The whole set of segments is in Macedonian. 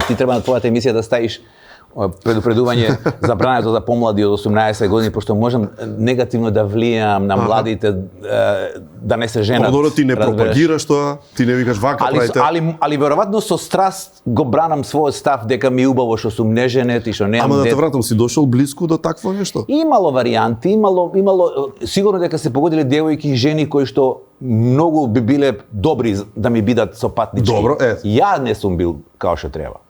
ти треба на твојата емисија да ставиш предупредување забрането за помлади од 18 години, пошто можам негативно да влијам на младите да не се женат. Добро, ти не пропагираш тоа, ти не викаш вака правите. Али веројатно со страст го бранам својот став дека ми е убаво што сум неженет и што немам Ама да те вратам, си дошол близко до такво нешто? Имало варијанти, имало сигурно дека се погодиле девојки и жени кои што многу би биле добри да ми бидат сопатнички. Добро, Ја не сум бил као што треба.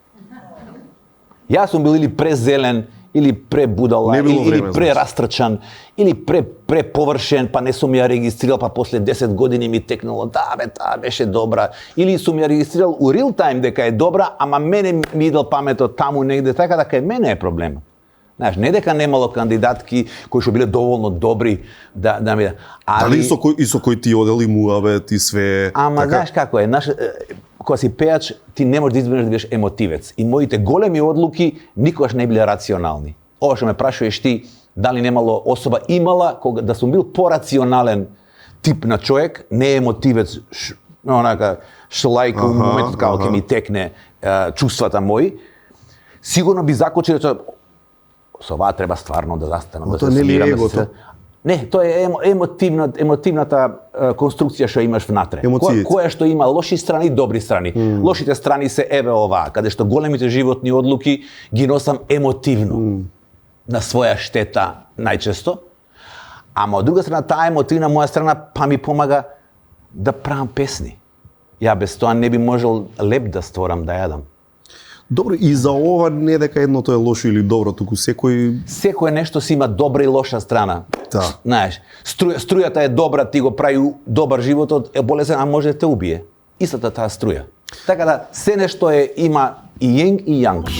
Јас сум бил или презелен, или пребудала, или прерастрчан, или преповршен, па не сум ја регистрирал, па после 10 години ми текнало, таа беше добра. Или сум ја регистрирал у real time дека е добра, ама мене ми идел паметот таму негде, така дека мене е проблем. Знаеш, не дека немало кандидатки кои што биле доволно добри да ми... Дали и со кој ти одел и муабет и све... Ама знаеш како е, кога си пејач, ти не можеш да избереш да бидеш емотивец. И моите големи одлуки никогаш не биле рационални. Ова што ме прашуваш ти, дали немало особа имала, кога да сум бил порационален тип на човек, не емотивец, онака шлајка у моментот како ќе ми текне чувствата мои, сигурно би закочил со оваа треба стварно да застанам, да се собирам. Не, тоа е емотивната конструкција што имаш внатре. Која што има лоши страни, добри страни. Лошите страни се еве оваа, каде што големите животни одлуки ги носам емотивно. На своја штета најчесто. Ама од друга страна, таа емотивна моја страна па ми помага да правам песни. Ја без тоа не би можел леп да створам, да јадам. Добро, и за ова не дека едното е лошо или добро, туку секој нешто си има добра и лоша страна. Да. Знаеш, струјата е добра, ти го прави добар животот, е болесен, а може да те убие. Истата таа струја. Така да, се нешто има и јенг и јанг.